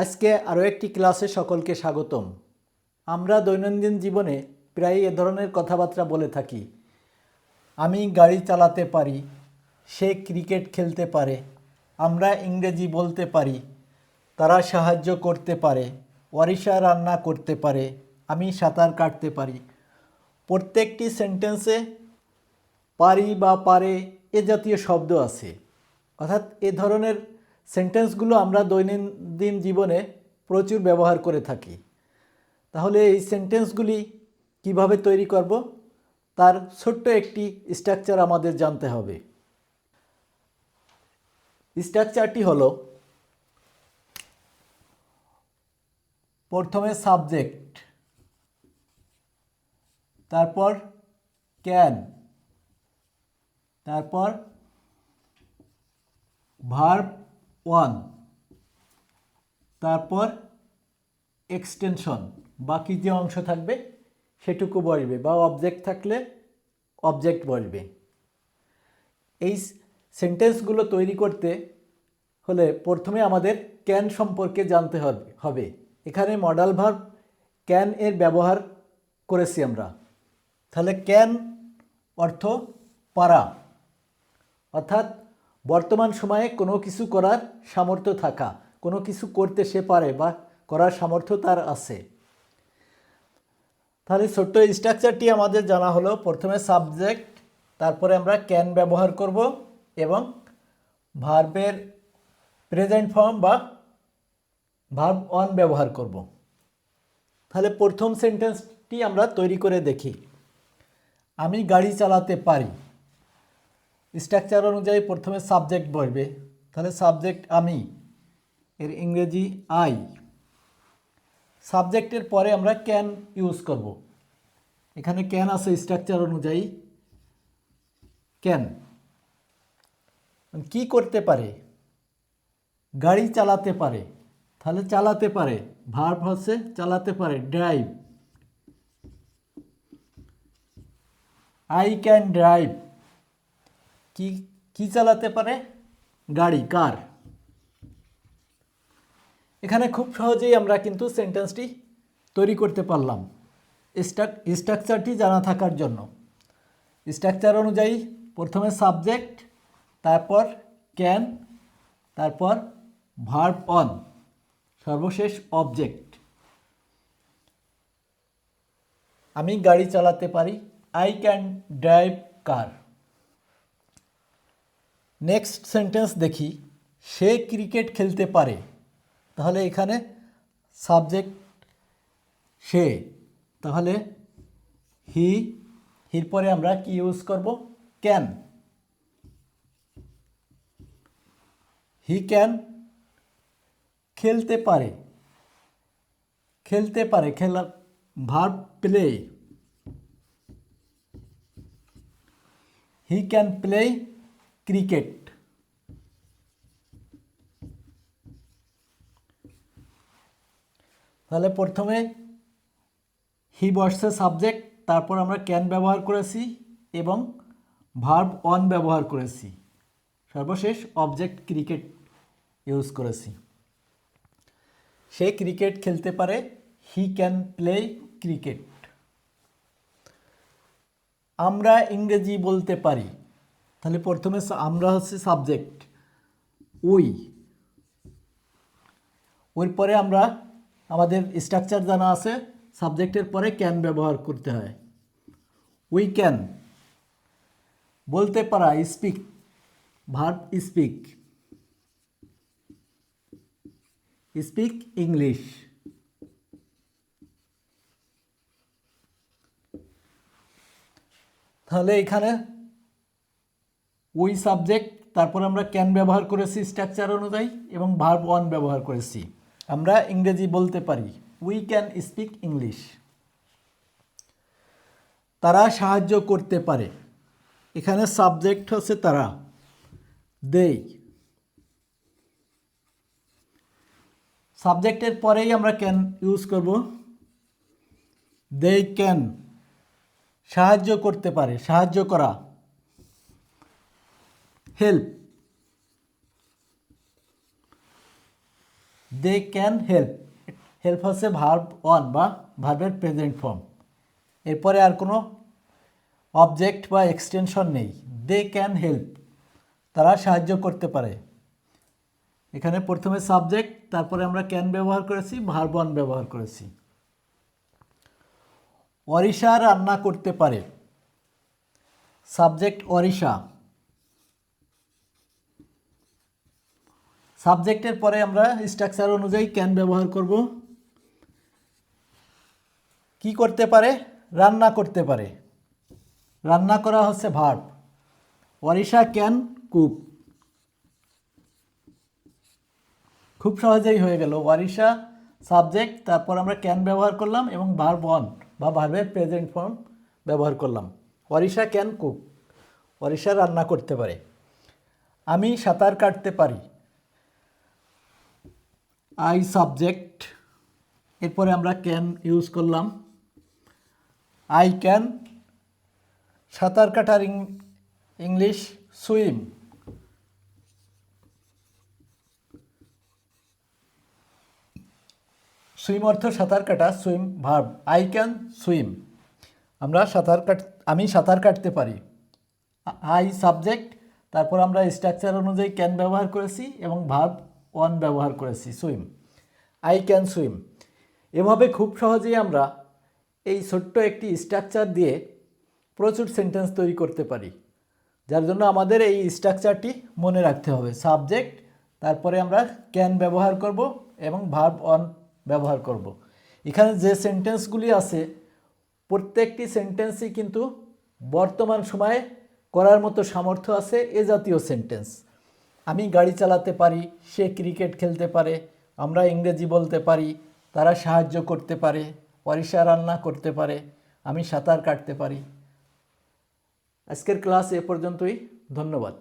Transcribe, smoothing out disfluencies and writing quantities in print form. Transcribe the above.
আজকে আরও একটি ক্লাসে সকলকে স্বাগতম। আমরা দৈনন্দিন জীবনে প্রায় এ ধরনের কথাবার্তা বলে থাকি। আমি গাড়ি চালাতে পারি, সে ক্রিকেট খেলতে পারে, আমরা ইংরেজি বলতে পারি, তারা সাহায্য করতে পারে, ওড়িশা রান্না করতে পারে, আমি সাঁতার কাটতে পারি। প্রত্যেকটি সেন্টেন্সে পারি বা পারে এ জাতীয় শব্দ আছে। অর্থাৎ এ ধরনের সেন্টেন্সগুলো আমরা দৈনন্দিন জীবনে প্রচুর ব্যবহার করে থাকি। তাহলে এই সেন্টেন্সগুলি কিভাবে তৈরি করব তার ছোট্ট একটি স্ট্রাকচার আমাদের জানতে হবে। স্ট্রাকচারটি হলো, প্রথমে সাবজেক্ট, তারপর ক্যান, তারপর ভার্ব 1, তারপর এক্সটেনশন, বাকি যে অংশ থাকবে সেটুকু বসবে, বা অবজেক্ট থাকলে অবজেক্ট বসবে। এই সেন্টেন্সগুলো তৈরি করতে হলে প্রথমে আমাদের ক্যান সম্পর্কে জানতে হবে। এখানে মডাল ভার্ব ক্যান এর ব্যবহার করেছি আমরা। তাহলে ক্যান অর্থ পারা, অর্থাৎ বর্তমান সময়ে কোনো কিছু করার সামর্থ্য থাকা, কোনো কিছু করতে সে পারে বা করার সামর্থ্য তার আছে। তাহলে ছোট্ট স্ট্রাকচারটি আমাদের জানা হলো, প্রথমে সাবজেক্ট, তারপরে আমরা ক্যান ব্যবহার করব এবং ভার্বের প্রেজেন্ট ফর্ম বা ভার্ব 1 ব্যবহার করব। তাহলে প্রথম সেন্টেন্সটি আমরা তৈরি করে দেখি। আমি গাড়ি চালাতে পারি। স্ট্রাকচার অনুযায়ী প্রথমে সাবজেক্ট বসবে। তাহলে সাবজেক্ট আমি, এর ইংরেজি আই। সাবজেক্টের পরে আমরা ক্যান ইউজ করব। এখানে ক্যান আছে স্ট্রাকচার অনুযায়ী। ক্যান কি করতে পারে? গাড়ি চালাতে পারে। তাহলে চালাতে পারে, ভার্ব হচ্ছে চালাতে পারে, ড্রাইভ। I can drive. কি চালাতে পারে? গাড়ি, কার। এখানে খুব সহজেই আমরা কিন্তু সেন্টেন্সটি তৈরি করতে পারলাম স্ট্রাকচারটি জানা থাকার জন্য। স্ট্রাকচার অনুযায়ী প্রথমে সাবজেক্ট, তারপর ক্যান, তারপর ভার্ব 1, সর্বশেষ অবজেক্ট। আমি গাড়ি চালাতে পারি, I can drive car. Next sentence দেখি, সে ক্রিকেট খেলতে পারে। তাহলে এখানে সাবজেক্ট সে, তাহলে হির পরে আমরা কি ইউজ করব? ক্যান। হি ক্যান খেলতে পারে। খেলতে পারে, খেলা, verb play. He can play cricket. তাহলে প্রথমে হি বসছে সাবজেক্ট, তারপর আমরা ক্যান ব্যবহার করেছি এবং ভার্ব 1 ব্যবহার করেছি, সর্বশেষ অবজেক্ট ক্রিকেট ইউজ করেছি। সে ক্রিকেট খেলতে পারে, হি ক্যান প্লে ক্রিকেট। আমরা ইংরেজি বলতে পারি। তাহলে প্রথমে আমরা হচ্ছে সাবজেক্ট, উই। ওর পরে আমরা আমাদের স্ট্রাকচার জানা আছে, সাবজেক্টের পরে ক্যান ব্যবহার করতে হয়। উই ক্যান বলতে পারা, speak, verb speak. Speak English. তাহলে এখানে উই সাবজেক্ট, তারপর আমরা ক্যান ব্যবহার করেছি স্ট্রাকচার অনুযায়ী এবং ভার্ব 1 ব্যবহার করেছি। আমরা ইংরেজি বলতে পারি, উই ক্যান স্পিক ইংলিশ। তারা সাহায্য করতে পারে। এখানে সাবজেক্ট হচ্ছে তারা, দেই। সাবজেক্টের পরেই আমরা ক্যান ইউজ করব। দে ক্যান সাহায্য করতে পারে, সাহায্য করা, help. They can help, help হচ্ছে ভার্ব ওয়ান বা ভার্বের প্রেজেন্ট ফর্ম। এরপরে আর কোনো অবজেক্ট বা এক্সটেনশন নেই। দে ক্যান হেল্প, তারা সাহায্য করতে পারে। এখানে প্রথমে সাবজেক্ট, তারপরে আমরা ক্যান ব্যবহার করেছি, ভার্ব ওয়ান ব্যবহার করেছি। অরিশা রান্না করতে পারে, সাবজেক্ট অরিশা। সাবজেক্টের পরে আমরা স্ট্রাকচার অনুযায়ী ক্যান ব্যবহার করব। কি করতে পারে? রান্না করতে পারে। রান্না করা হচ্ছে ভার্ব। Orisha can cook. খুব সহজেই হয়ে গেল। অরিশা সাবজেক্ট, তারপর আমরা ক্যান ব্যবহার করলাম এবং ভার্ব ওয়ান বা ভার্বের প্রেজেন্ট ফর্ম ব্যবহার করলাম। অরিশা ক্যান কুক, অরিশা রান্না করতে পারে। আমি সাঁতার কাটতে পারি, আই সাবজেক্ট, এরপরে আমরা ক্যান ইউজ করলাম। আই ক্যান, সাঁতার কাটার ইংলিশ সুইম। সুইম অর্থ সাঁতার কাটা, swim verb. I can swim, আমি সাঁতার কাটতে পারি। আই সাবজেক্ট, তারপর আমরা স্ট্রাকচার অনুযায়ী ক্যান ব্যবহার করেছি এবং ভার্ব ওয়ান ব্যবহার করেছি, সুইম। I can swim. এভাবে খুব সহজেই আমরা এই ছোট্ট একটি স্ট্রাকচার দিয়ে প্রচুর সেন্টেন্স তৈরি করতে পারি, যার জন্য আমাদের এই স্ট্রাকচারটি মনে রাখতে হবে। সাবজেক্ট, তারপরে আমরা ক্যান ব্যবহার করব এবং ভার্ব ওয়ান ব্যবহার করব। এখানে যে সেন্টেন্সগুলি আছে প্রত্যেকটি সেন্টেন্সই কিন্তু বর্তমান সময়ে করার মতো সামর্থ্য আছে এ জাতীয় সেন্টেন্স। আমি গাড়ি চালাতে পারি, সে ক্রিকেট খেলতে পারে, আমরা ইংরেজি বলতে পারি, তারা সাহায্য করতে পারে, অরিশা রান্না করতে পারে, আমি সাঁতার কাটতে পারি। আজকের ক্লাস এ পর্যন্তই। ধন্যবাদ।